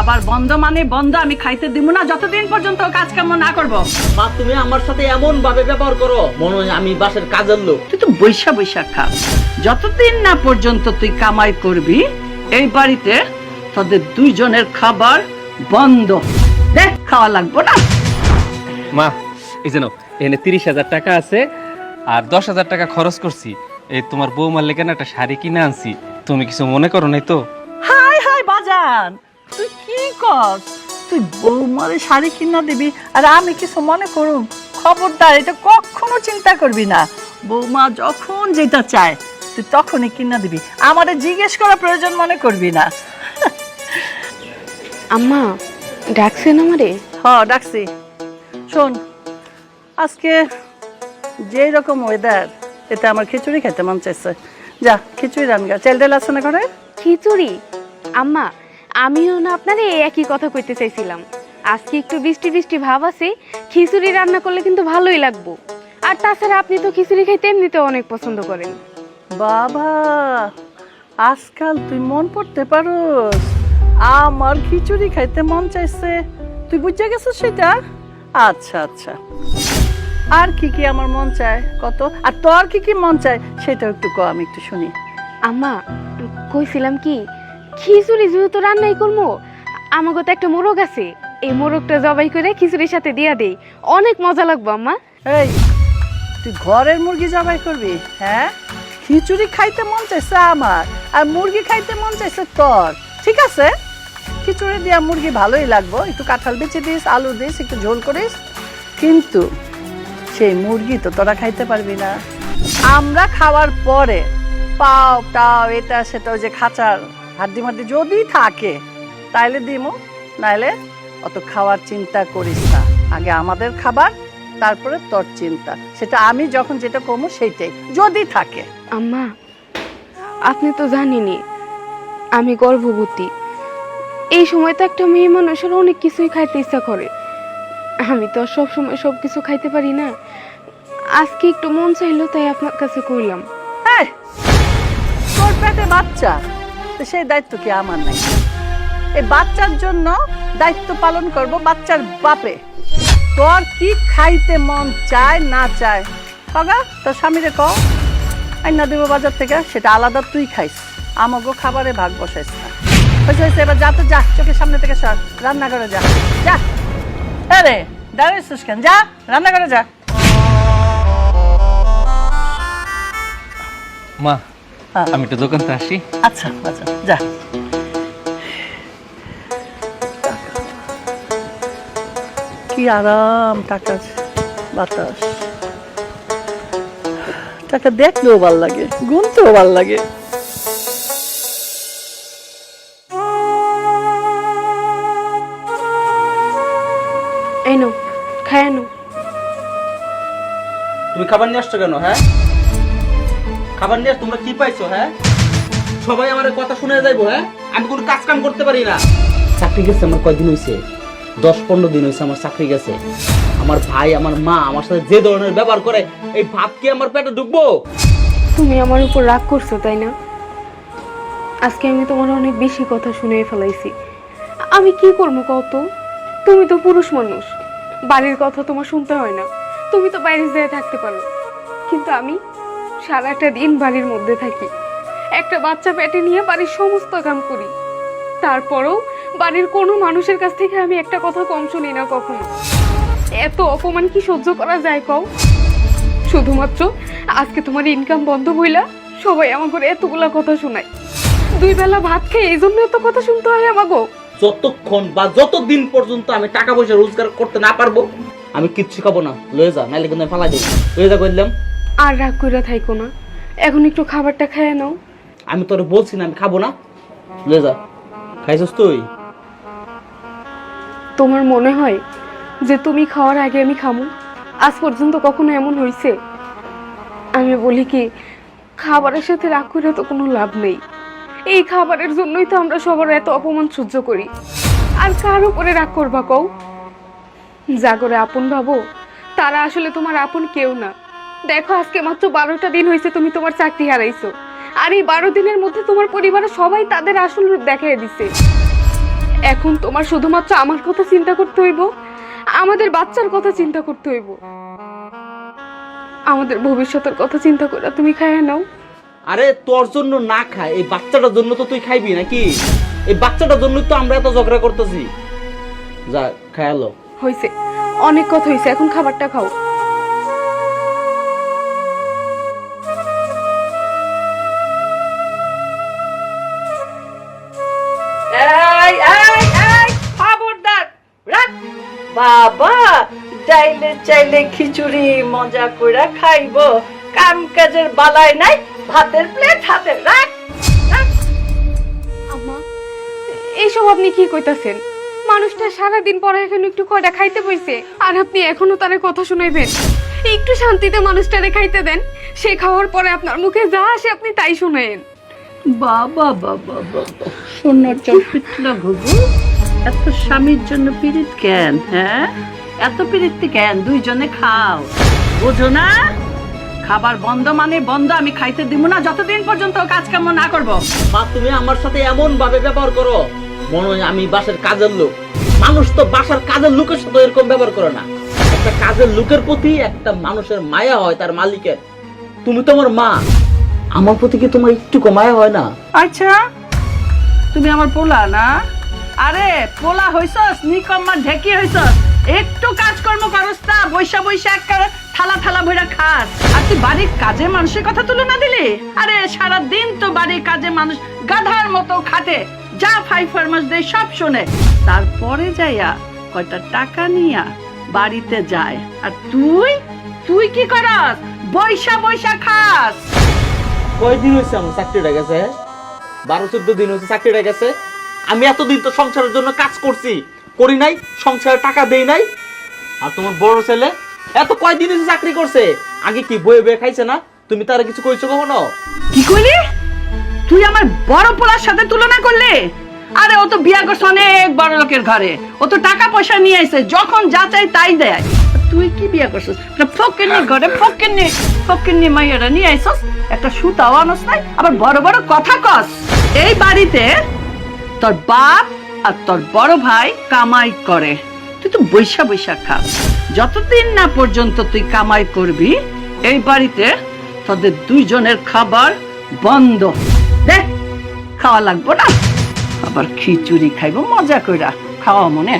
খাবার বন্ধ মানে বন্ধ, আমি খাইতে দিব না যতদিন পর্যন্ত কাজ কাম না করব। মা তুমি আমার সাথে এমন ভাবে ব্যবহার করো মনে হয় আমি বাসার কাজের লোক। তুই তো বৈশা বৈশা খা, যতদিন না পর্যন্ত তুই কামাই করবি এই বাড়িতে তোদের দুইজনের খাবার বন্ধ। দেখ খাওয়া লাগবো না। মা এই যেন এখানে 30,000 টাকা আছে আর 10,000 টাকা খরচ করছি। এই তোমার বৌমার লেগে না একটা শাড়ি কিনে আনছি, তুমি কিছু মনে করো নাই তো? হাই হাই বাজান, তুই কি কর? তুই বৌমারে শাড়ি কিনা দিবি আর আমি কিছু মনে করুম? খবরদার, এটা কখনো চিন্তা করবি না। বৌমা যখন যেটা চায় তুই তখনই কিনা দিবি, আমারে জিজ্ঞেস করা প্রয়োজন মনে করবি না। আম্মা ডাকছেন আমারে? ডাকছি। শোন, আজকে যে রকম ওয়েদার, এতে আমার খিচুড়ি খেতে মন চাইছে। যা খিচুড়ি রান্না, চাল ডাল আছে না ঘরে? খিচুড়ি? আম্মা আমিও না আপনারে একই কথা কইতে চাইছিলাম। আজকে একটু বৃষ্টি বৃষ্টি ভাব আছে, খিচুড়ি রান্না করলে কিন্তু ভালোই লাগবো। আর তাছাড়া আপনি তো খিচুড়ি খাইতে এমনিতে অনেক পছন্দ করেন। বাবা, আজকাল তুই মন পড়তে পারোস, আমার খিচুড়ি খাইতে মন চাইছে, তুই বুঝে গেছিস সেটা? আচ্ছা আচ্ছা, আর কি কি আমার মন চায় কত, আর তোর কি কি মন চায় সেটা একটু ক, আমি একটু শুনি। আম্মা কইছিলাম কি, খিচুড়ি যেহেতু রান্নাই করবো, আমাকে তো একটা মোরগ আছে, এই মোরগটা জবাই করে খিচুড়ির সাথে দিয়া দেই, অনেক মজা লাগবে আম্মা। এই, তুই ঘরের মুরগি জবাই করবি? হ্যাঁ, খিচুড়ি খাইতে মন চাইছে আমার, আর মুরগি খাইতে মন চাইছে তোর। ঠিক আছে, খিচুড়ি দিয়া মুরগি ভালোই লাগবো, একটু কাঁঠাল বেচে দিস, আলু দিস, একটু ঝোল করিস, কিন্তু সেই মুরগি তো তোরা খাইতে পারবি না। আমরা খাওয়ার পরে পাও টাও এটা সেটা, ওই যে খাঁচার হাড্ডি মাড্ডি যদি থাকে তাইলে দিমু, নাইলে অত খাওয়ার চিন্তা করিস না। আগে আমাদের খাবার, তারপরে তোর চিন্তা, সেটা আমি যখন যেটা কমু সেইটাই যদি থাকে। আম্মা আপনি তো জানেনই আমি গর্ভবতী, এই সময় তো একটা মেয়ে মানুষের অনেক কিছুই খাইতে ইচ্ছা করে। আমি তো আর সব সময় সব কিছু খাইতে পারি না, আজকে একটু মন চাইলো তাই আপনার কাছে কইলাম। হ্যাঁ, তোর পেটে বাচ্চা, তো সেই দায়িত্ব কি আমার নাই? এই বাচ্চার জন্য দায়িত্ব পালন করব বাচ্চার বাপে। তোর কি খাইতে মন চায় না চায় কগা তোর স্বামীরে ক, আইনা দেবো বাজার থেকে, সেটা আলাদা তুই খাইস, আমাগো খাবারে ভাগ বসাইস না। হয়েছে, এবার যা তো যা, চোখের সামনে থেকে সর, রান্না করে যা। যা, আরে দাঁড়িয়েছিস কেন? যা রান্না করে যা। মা আমি একটু দোকানতে আসি। আচ্ছা আচ্ছা, যা। কি আরাম, টাকা বাতাস, টাকা দেখলেও ভাল লাগে, গুনতেও ভাল লাগে। এই নো খায় নো। তুমি খাবার নিয়ে আসছো কেন? হ্যাঁ, খাবার নিয়ে তোমরা কি পাইছো? হ্যাঁ, সবাই আমার কথা শুনে যাইবো। হ্যাঁ, আমি কোনো কাজ কাম করতে পারি না। চাকরি গেছে আমার কয়দিন হয়েছে, 10-15 দিন হয়েছে আমার চাকরি গেছে। আমার ভাই আমার মা আমার সাথে যে ধরনের ব্যবহার করে, এই ভাত কি আমার পেটে ঢুকবো? তুমি আমার উপর রাগ করছো তাই না? আজকে আমি তোমার অনেক বেশি কথা শুনে ফেলাইছি, আমি কি করবো কত? তুমি তো পুরুষ মানুষ, বাড়ির কথা তোমার শুনতে হয় না, তুমি তো বাইরে যেয়ে থাকতে পারো, কিন্তু আমি সারাটা দিন বাড়ির মধ্যে থাকি, একটা বাচ্চা পেটে নিয়ে বাড়ির সমস্ত কাম করি, তারপরেও বাড়ির কোনো মানুষের কাছ থেকে আমি একটা কথা কম শুনি না কখনো। এত অপমান কি সহ্য করা যায় কও? শুধুমাত্র আজকে তোমার ইনকাম বন্ধ হইলা সবাই আমার ঘরে এতগুলা কথা শোনায়, 2 বেলা ভাত খেয়ে এই জন্য এত কথা শুনতে হয় আমাগো? যতক্ষণ বা যতদিন পর্যন্ত আমি টাকা পয়সা রোজগার করতে না পারবো, আমি কিচ্ছু খাবো না। লয়ে যা, নাইলে কিন্তু ফালাই দেবো। লয়ে যা কইলাম। আর রাগ কইরা থাইকো না, এখন একটু খাবারটা খেয়ে নাও। আমি তোরে বলছি না আমি খাবো না, লয়ে যা। খাইছস তুই? তোমার মনে হয় যে তুমি খাওয়ার আগে আমি খামু? আজ পর্যন্ত কখনো এমন হয়েছে? আমি বলি কি, খাবারের সাথে রাগ করে তো কোনো লাভ নেই, এই খাবারের জন্যই তো আমরা সবার এত অপমান সহ্য করি। আর কার উপরে রাগ করবা কও? যা করে আপন ভাবো তারা আসলে তোমার আপন কেউ না। দেখো আজকে মাত্র 12টা দিন হয়েছে তুমি তোমার চাকরি হারাইছো, আর এই 12 দিনের মধ্যে তোমার পরিবারের সবাই তাদের আসল রূপ দেখাই দিছে। এখন তোমার শুধুমাত্র আমার কথা চিন্তা করতে হইব, আমাদের বাচ্চার কথা চিন্তা করতে হইব। আমাদের ভবিষ্যতের কথা চিন্তা করে তুমি খাইয়া নাও। আরে তোর জন্য না খায়, এই বাচ্চাটার জন্য তো তুই খাইবি নাকি? এই বাচ্চাটার জন্য তো আমরা এত ঝগড়া করতেছি। যা খায়ালো। হইছে, অনেক কথা হইছে, এখন খাবারটা খাও। এই এই এই খবরদার, রাখ। বাবা চাইলে চাইলে খিচুড়ি মজা কইরা খাইবো, কাম কাজের বালাই নাই, ভাতের প্লেট হাতে রাখ রাখ। আম্মা, এইসব আপনি কি কইতাছেন? মানুষটা সারাদিন পরে এখন একটু কয়টা খাইতে বইছে, আর আপনি এখনো তারে কথা শুনাইবেন? একটু শান্তিতে মানুষটারে খাইতে দেন, সে খাওয়ার পরে আপনার মুখে যা আসে আপনি তাই শুনাইন। বাবা বাবা বাবা, সোনার চরপিটলা ঘুঘু, এত স্বামীর জন্য পিরিত কেন? হ্যাঁ, এত পিরিত কেন? দুইজনে খাও, বুঝো না? খাবার বন্ধ মানে বন্ধ, আমি খাইতে দিব না যতদিন পর্যন্ত কাজ কাম না করবো। মা তুমি আমার সাথে এমন ভাবে ব্যবহার করো মনে হয় আমি বাসার কাজের লোক। মানুষ তো বাসার কাজের লোকের সাথে এরকম ব্যবহার করে না। একটা কাজের লোকের প্রতি একটা মানুষের মায়া হয় তার মালিকের। তুমি তো আমার মা, আমার প্রতি কি তোমার একটু মায়া হয় না? আচ্ছা, তুমি আমার পোলা না? আরে পোলা হইছস, নিকম্মা ঢেকি হইছস, একটু কাজকর্ম করস না, বৈশা বৈশা একটা থালা থালা ভইরা খাস। আর তুই বাড়ির কাজে মানুষের কথা তুলে না দিলি? আরে সারা দিন তো বাড়ির কাজে মানুষ গাধার মতো খাটে, যা ফাই ফরমাস দেয় সব শোনে, তারপরে যাইয়া কয়টা টাকা নিয়া বাড়িতে যায়। আর তুই তুই কি করস? বৈশা বৈশা খাস। কয়দিন হয়েছে আমার চাকরিটা গেছে? 12-14 দিন হয়েছে চাকরিটা গেছে। আমি এতদিন তো সংসারের জন্য কাজ করছি, করি নাই, সংসারে টাকা দেই নাই। আর তোমার বড় ছেলে এত কয়দিন হয়েছে চাকরি করছে, আগে কি বয়ে বয়ে খাইছে না? তুমি তারা কিছু কইছো কখনো? কি কইলি? তুই আমার বড় পোলার সাথে তুলনা করলি? আরে ও তো বিয়া করছে অনেক বড় লোকের ঘরে, ও তো টাকা পয়সা নিয়ে আইছে, যখন যা চাই তাই দেয়। তুই কি বিয়া করছিস? ফকিন্নি ঘরে ফকিন্নি মাইয়ারা নিয়ে আইছস, একটা সুতাও আনস নাই, আবার বড় বড় কথা কস। এই বাড়িতে তোর বাপ আর তোর বড় ভাই কামাই করে, তুই তো বৈশা বৈশা খাস। যতদিন না পর্যন্ত তুই কামাই করবি এই বাড়িতে তোদের দুইজনের খাবার বন্ধ। দেখ, খাওয়া লাগবো না, আবার খিচুড়ি খাইবো মজা কইরা, খাওয়া মনে।